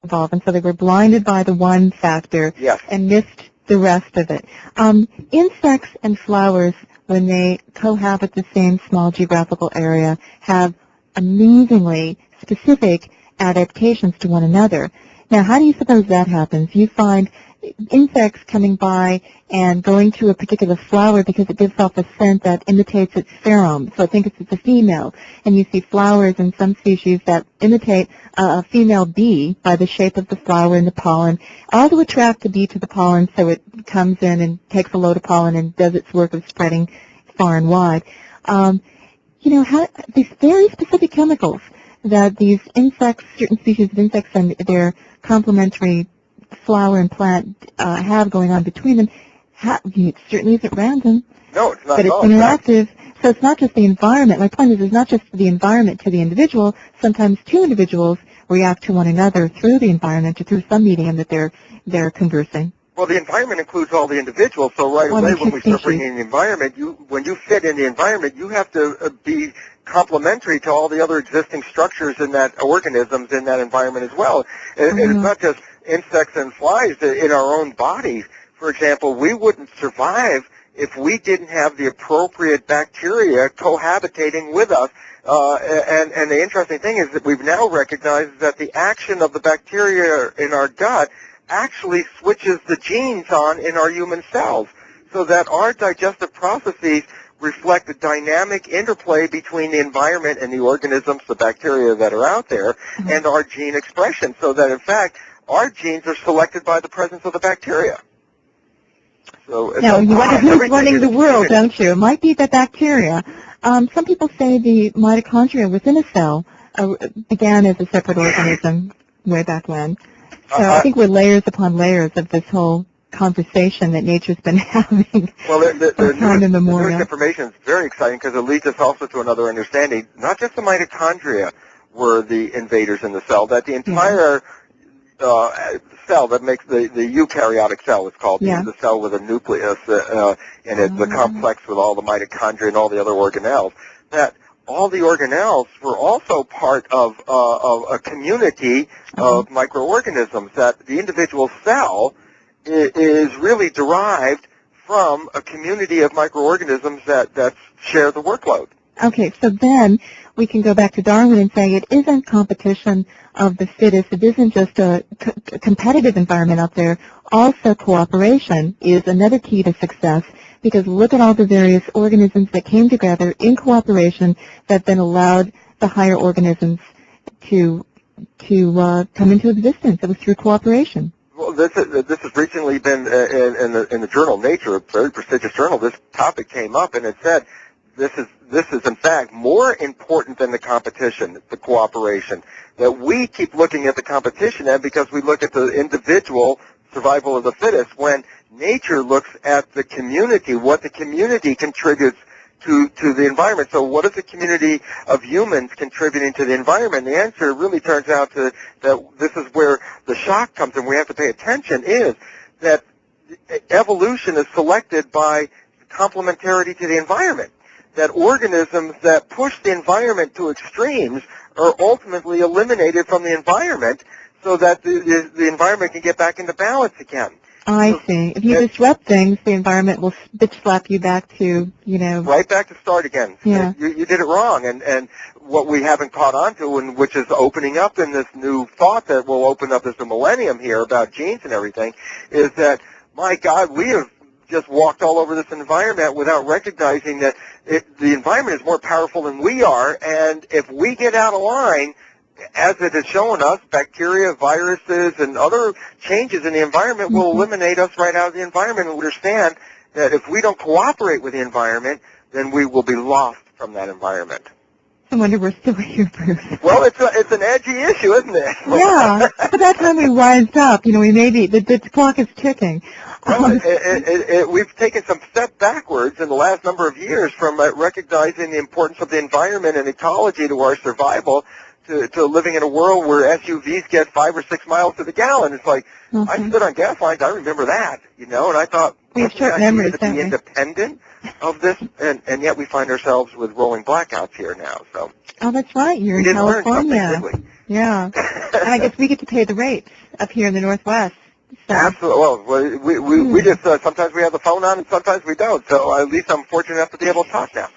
evolve, and so they were blinded by the one factor and missed the rest of it. Insects and flowers, when they cohabit the same small geographical area, have amazingly specific adaptations to one another. Now, how do you suppose that happens? You find insects coming by and going to a particular flower because it gives off a scent that imitates its pheromone. So I think it's a female. And you see flowers in some species that imitate a female bee by the shape of the flower and the pollen, all to attract the bee to the pollen so it comes in and takes a load of pollen and does its work of spreading far and wide. These very specific chemicals that these insects, certain species of insects and their complementary flower and plant have going on between them, it certainly isn't random. No, it's not. But it's interactive. So it's not just the environment. My point is, it's not just the environment to the individual. Sometimes two individuals react to one another through the environment or through some medium that they're conversing. Well, the environment includes all the individuals, so right away when we start bringing in the environment, when you fit in the environment, you have to be complementary to all the other existing structures in that organisms in that environment as well. And it's not just insects and flies in our own bodies. For example, we wouldn't survive if we didn't have the appropriate bacteria cohabitating with us. And the interesting thing is that we've now recognized that the action of the bacteria in our gut actually switches the genes on in our human cells, so that our digestive processes reflect the dynamic interplay between the environment and the organisms, the bacteria that are out there, and our gene expression, so that in fact our genes are selected by the presence of the bacteria. So now, you wonder who's running the world, don't you? It might be the bacteria. Some people say the mitochondria within a cell began as a separate organism way back when. So I think we're layers upon layers of this whole conversation that nature's been having for time immemorial. The newest information is very exciting because it leads us also to another understanding. Not just the mitochondria were the invaders in the cell, that the entire cell that makes the eukaryotic cell is called, the cell with a nucleus, and it's the complex with all the mitochondria and all the other organelles, that all the organelles were also part of a community of microorganisms, that the individual cell is really derived from a community of microorganisms that share the workload. Okay, so then we can go back to Darwin and say it isn't competition of the fittest. It isn't just a competitive environment out there. Also, cooperation is another key to success, because look at all the various organisms that came together in cooperation that then allowed the higher organisms to come into existence. It was through cooperation. Well, this has recently been in the journal Nature, a very prestigious journal. This topic came up, and it said this is in fact more important than the competition, the cooperation. That we keep looking at the competition, and because we look at the individual survival of the fittest, when nature looks at the community, what the community contributes to the environment. So what is the community of humans contributing to the environment? The answer really turns out that this is where the shock comes in. We have to pay attention, is that evolution is selected by complementarity to the environment. That organisms that push the environment to extremes are ultimately eliminated from the environment, so that the environment can get back into balance again. I see. If you disrupt things, the environment will bitch slap you back to, right back to start again. Yeah. You did it wrong. And what we haven't caught on to, and which is opening up in this new thought that will open up as a millennium here about genes and everything, is that, my God, we have just walked all over this environment without recognizing that the environment is more powerful than we are, and if we get out of line, as it has shown us, bacteria, viruses, and other changes in the environment will eliminate us right out of the environment. And we understand that if we don't cooperate with the environment, then we will be lost from that environment. I wonder we're still here, Bruce. Well, it's an edgy issue, isn't it? Yeah, but that's when we rise up. We may be, the clock is ticking. Well, we've taken some step backwards in the last number of years from recognizing the importance of the environment and ecology to our survival, to living in a world where SUVs get 5 or 6 miles to the gallon. It's like, I stood on gas lines, I remember that, and I thought, We have short memories, don't we? Independent of this, and yet we find ourselves with rolling blackouts here now. So. Oh, that's right. You're in California. Did we? Yeah. And I guess we get to pay the rates up here in the Northwest. So. Absolutely. Well, we just sometimes we have the phone on and sometimes we don't. So at least I'm fortunate enough to be able to talk now.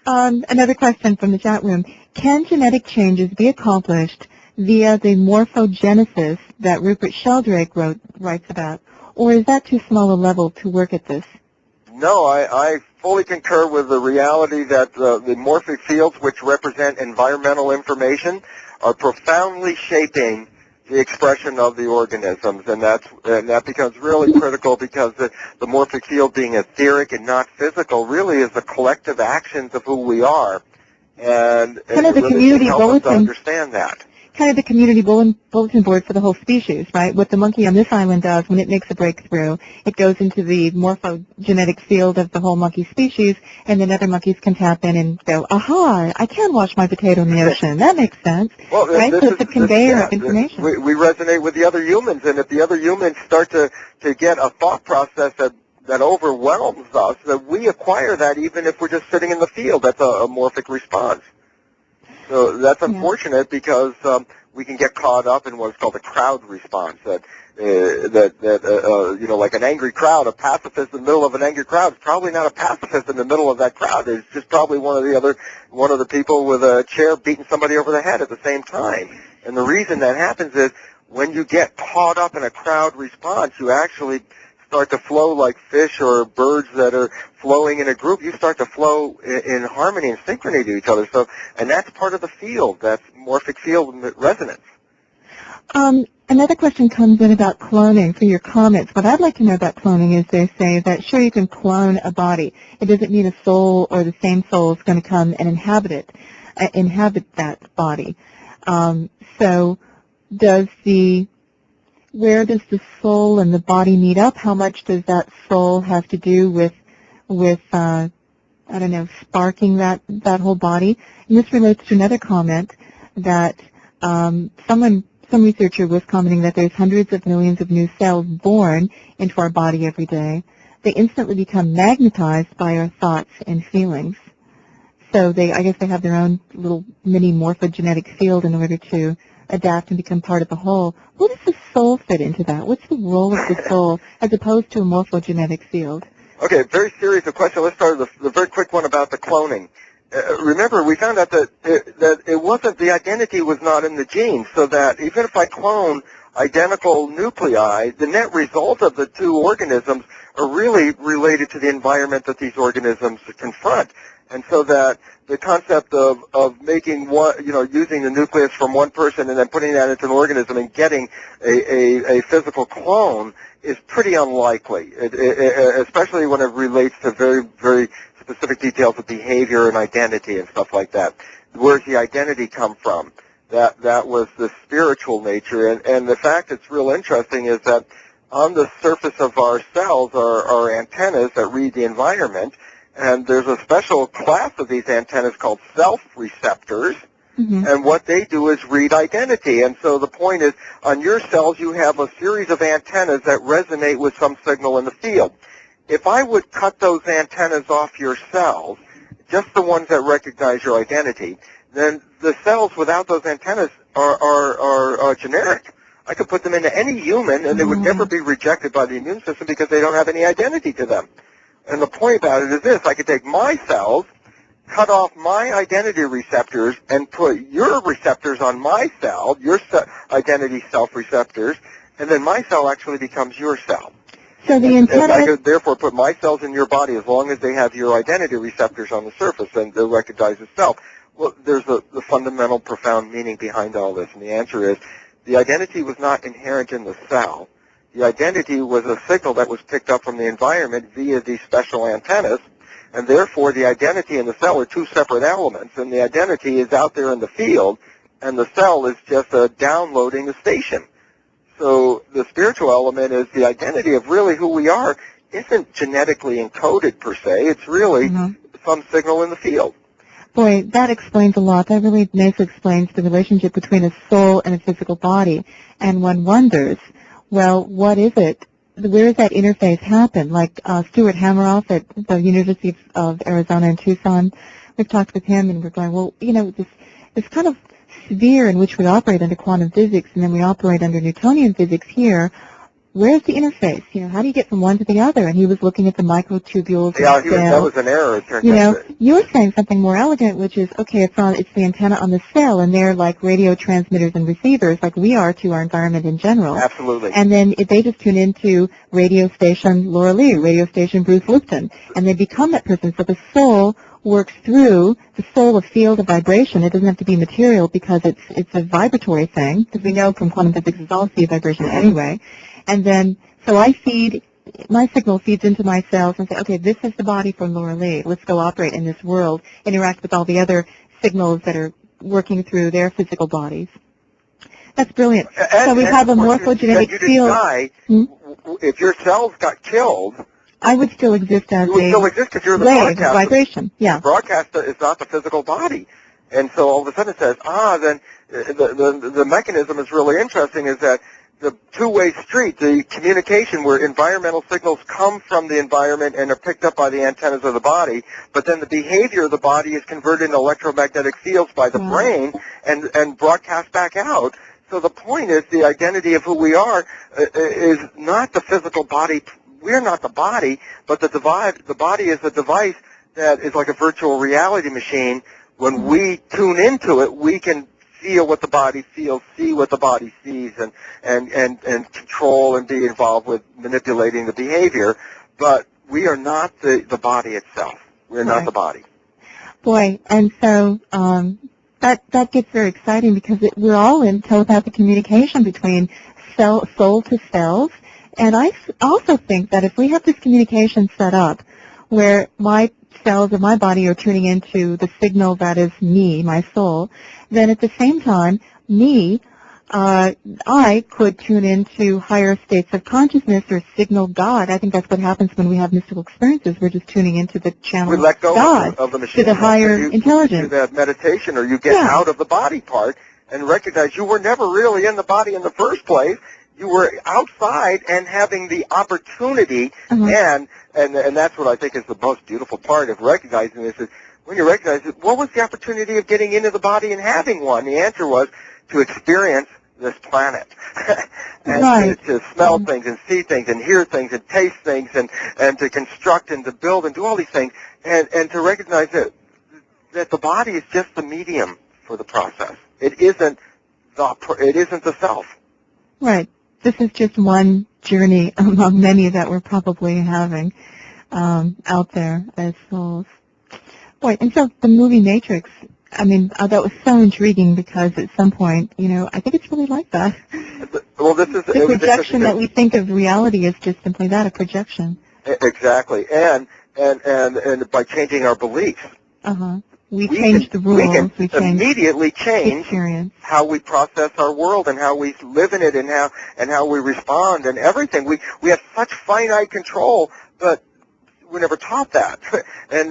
Another question from the chat room. Can genetic changes be accomplished via the morphogenesis that Rupert Sheldrake writes about, or is that too small a level to work at this? No, I fully concur with the reality that the morphic fields, which represent environmental information, are profoundly shaping the expression of the organisms, and that becomes really critical because the morphic field, being etheric and not physical, really is the collective actions of who we are, and kind of the really community help us to understand that. Kind of the community bulletin board for the whole species, right? What the monkey on this island does when it makes a breakthrough, it goes into the morphogenetic field of the whole monkey species, and then other monkeys can tap in and go, aha, I can wash my potato in the ocean. That makes sense, right? So it's a conveyor of information. We resonate with the other humans, and if the other humans start to get a thought process that overwhelms us, that we acquire that even if we're just sitting in the field. That's a morphic response. So that's unfortunate because we can get caught up in what's called a crowd response. That like an angry crowd, a pacifist in the middle of an angry crowd is probably not a pacifist in the middle of that crowd. It's just probably one of the people with a chair beating somebody over the head at the same time. And the reason that happens is when you get caught up in a crowd response, you actually start to flow like fish or birds that are flowing in a group. You start to flow in harmony and synchrony to each other. So, and that's part of the field, that's morphic field resonance. Another question comes in about cloning for your comments. What I'd like to know about cloning is they say that, sure, you can clone a body. It doesn't mean a soul or the same soul is going to come and inhabit that body. So where does the soul and the body meet up? How much does that soul have to do with sparking that whole body? And this relates to another comment that some researcher was commenting that there's hundreds of millions of new cells born into our body every day. They instantly become magnetized by our thoughts and feelings. So I guess they have their own little mini morphogenetic field in order to adapt and become part of the whole. Where does the soul fit into that? What's the role of the soul as opposed to a morphogenetic field? Okay, very serious question. Let's start with the very quick one about the cloning. Remember, we found out that it wasn't, the identity was not in the genes, so that even if I clone identical nuclei, the net result of the two organisms are really related to the environment that these organisms confront. And so that the concept of making one, using the nucleus from one person and then putting that into an organism and getting a physical clone is pretty unlikely, especially when it relates to very, very specific details of behavior and identity and stuff like that. Where's the identity come from? That was the spiritual nature. And the fact that's real interesting is that on the surface of our cells are antennas that read the environment. And there's a special class of these antennas called self-receptors, and what they do is read identity. And so the point is, on your cells, you have a series of antennas that resonate with some signal in the field. If I would cut those antennas off your cells, just the ones that recognize your identity, then the cells without those antennas are generic. I could put them into any human, and they would never be rejected by the immune system because they don't have any identity to them. And the point about it is this: I could take my cells, cut off my identity receptors, and put your receptors on my cell, your identity self-receptors, and then my cell actually becomes your cell. So the antenna... And I could therefore put my cells in your body as long as they have your identity receptors on the surface and they recognize itself. Well, there's the fundamental, profound meaning behind all this, and the answer is the identity was not inherent in the cell. The identity was a signal that was picked up from the environment via these special antennas, and therefore the identity and the cell are two separate elements, and the identity is out there in the field, and the cell is just downloading the station. So the spiritual element is the identity of really who we are isn't genetically encoded per se. It's really some signal in the field. Boy, that explains a lot. That really nicely explains the relationship between a soul and a physical body. And one wonders, well, what is it where does that interface happen? Like Stuart Hameroff at the University of Arizona in Tucson, we've talked with him and we're going, well, this kind of sphere in which we operate under quantum physics and then we operate under Newtonian physics here, where's the interface? How do you get from one to the other? And he was looking at the microtubules. Yeah, that was an error. You're saying something more elegant, which is, okay, it's the antenna on the cell, and they're like radio transmitters and receivers, like we are to our environment in general. Absolutely. And then if they just tune into radio station Laura Lee, radio station Bruce Lipton, and they become that person. So the soul works through the soul, a field of vibration. It doesn't have to be material because it's a vibratory thing, because we know from quantum physics it's all sea vibration anyway. And then, so my signal feeds into my cells and say, okay, this is the body from Laura Lee. Let's go operate in this world, interact with all the other signals that are working through their physical bodies. That's brilliant. So we have a morphogenetic field. If your cells got killed, I would still exist as you would still exist because you're the wave, vibration. Yeah. The broadcast is not the physical body. And so all of a sudden it says, then the mechanism is really interesting, is that the two-way street, the communication where environmental signals come from the environment and are picked up by the antennas of the body, but then the behavior of the body is converted into electromagnetic fields by the brain and broadcast back out. So the point is the identity of who we are is not the physical body. We're not the body, but the body is a device that is like a virtual reality machine. When we tune into it, we can feel what the body feels, see what the body sees, and control and be involved with manipulating the behavior. But we are not the body itself. We're not the body. Boy, and so that gets very exciting because we're all in telepathic communication between soul to cells. And I also think that if we have this communication set up where my cells of my body are tuning into the signal that is me, my soul, then at the same time, I could tune into higher states of consciousness or signal God. I think that's what happens when we have mystical experiences. We're just tuning into the channel we let go God, of the machine, to the higher intelligence. Do that meditation, or you get out of the body part and recognize you were never really in the body in the first place. You were outside and having the opportunity, and that's what I think is the most beautiful part of recognizing this, is when you recognize it, what was the opportunity of getting into the body and having one? The answer was to experience this planet, and to smell things and see things and hear things and taste things and to construct and to build and do all these things, and to recognize that the body is just the medium for the process. It isn't the self. Right. This is just one journey among many that we're probably having out there as souls. Boy, and so the movie Matrix, I mean, that was so intriguing because at some point, I think it's really like that. Well, this is the projection that we think of reality is just simply that, a projection. Exactly, and by changing our beliefs. We change the rules. We can immediately change how we process our world and how we live in it and how we respond and everything. We have such finite control, but we're never taught that, and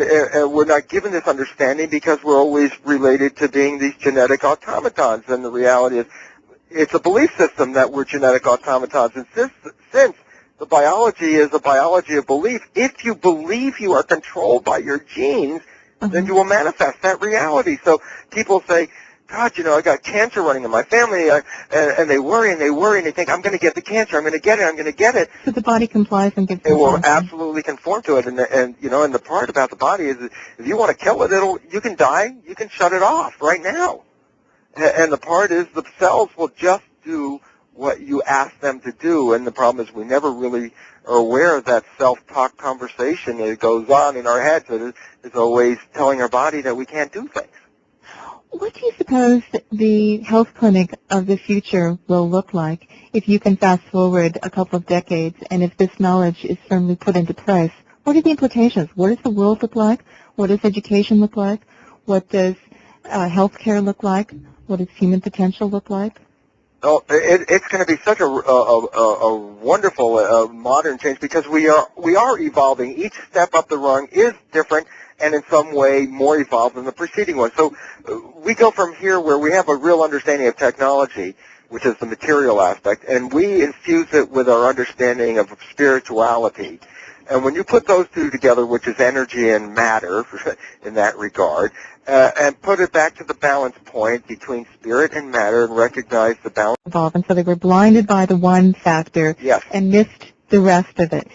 we're not given this understanding because we're always related to being these genetic automatons. And the reality is, it's a belief system that we're genetic automatons. And since the biology is a biology of belief, if you believe you are controlled by your genes, then you will manifest that reality. So people say, God, I got cancer running in my family, and they worry and they think, I'm going to get the cancer, I'm going to get it. So the body complies and gets it. It will absolutely conform to it. And the part about the body is, if you want to kill it, you can die, you can shut it off right now. And the part is, the cells will just do what you ask them to do. And the problem is, we never really are aware of that self-talk conversation that goes on in our heads that is always telling our body that we can't do things. What do you suppose the health clinic of the future will look like if you can fast forward a couple of decades, and if this knowledge is firmly put into place? What are the implications? What does the world look like? What does education look like? What does healthcare look like? What does human potential look like? Oh, it's going to be such a wonderful modern change, because we are evolving. Each step up the rung is different and in some way more evolved than the preceding one. So we go from here where we have a real understanding of technology which is the material aspect, and we infuse it with our understanding of spirituality. And when you put those two together, which is energy and matter in that regard, and put it back to the balance point between spirit and matter and recognize the balance. And so they were blinded by the one factor and missed the rest of it.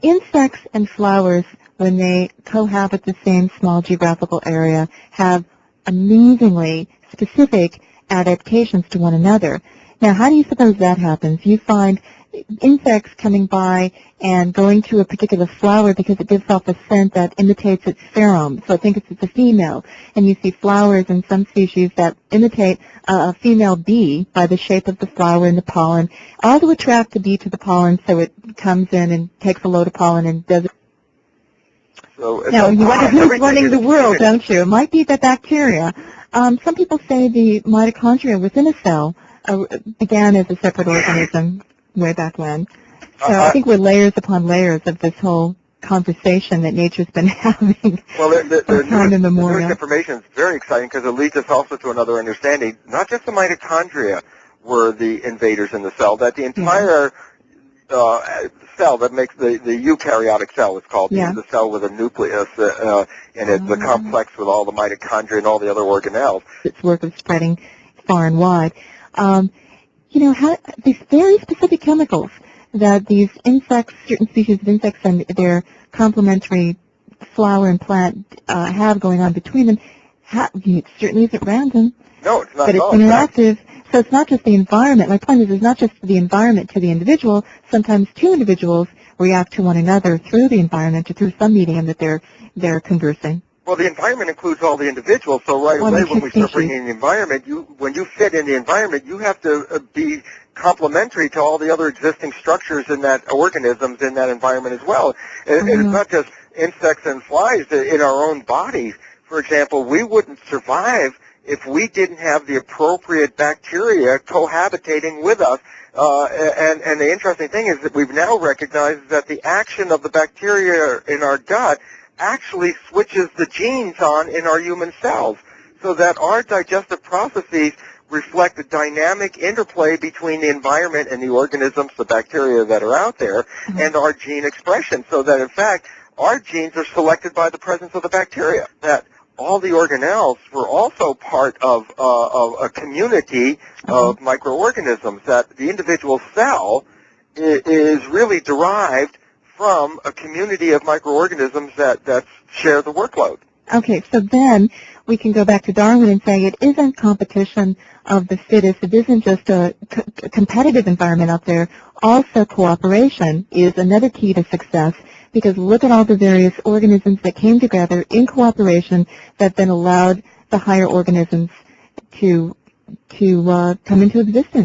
Insects and flowers, when they cohabit the same small geographical area, have amazingly specific adaptations to one another. Now, how do you suppose that happens? You find insects coming by and going to a particular flower because it gives off a scent that imitates its pheromone. So I think it's a female. And you see flowers in some species that imitate a female bee by the shape of the flower and the pollen, all to attract the bee to the pollen so it comes in and takes a load of pollen and does it. So now, you wonder who's running the world, don't you? It might be the bacteria. Some people say the mitochondria within a cell began as a separate organism way back when. So I think we're layers upon layers of this whole conversation that nature's been having for time immemorial. The newest information is very exciting because it leads us also to another understanding. Not just the mitochondria were the invaders in the cell, that the entire cell that makes the eukaryotic cell is called, the cell with a nucleus, and it's a complex with all the mitochondria and all the other organelles. Its work of spreading far and wide. How these very specific chemicals that these insects, certain species of insects and their complementary flower and plant have going on between them, it certainly isn't random. No, it's not. But it's interactive. So it's not just the environment. My point is, it's not just the environment to the individual. Sometimes two individuals react to one another through the environment or through some medium that they're conversing. Well, the environment includes all the individuals, so right away when we start bringing the environment, when you fit in the environment, you have to be complementary to all the other existing structures in that organisms in that environment as well. And it's not just insects and flies in our own bodies. For example, we wouldn't survive if we didn't have the appropriate bacteria cohabitating with us. And the interesting thing is that we've now recognized that the action of the bacteria in our gut actually switches the genes on in our human cells, so that our digestive processes reflect the dynamic interplay between the environment and the organisms, the bacteria that are out there, and our gene expression, so that in fact our genes are selected by the presence of the bacteria. That all the organelles were also part of a community of microorganisms, that the individual cell is really derived from a community of microorganisms that share the workload. Okay, so then we can go back to Darwin and say it isn't competition of the fittest. It isn't just a competitive environment out there. Also, cooperation is another key to success, because look at all the various organisms that came together in cooperation that then allowed the higher organisms to come into existence.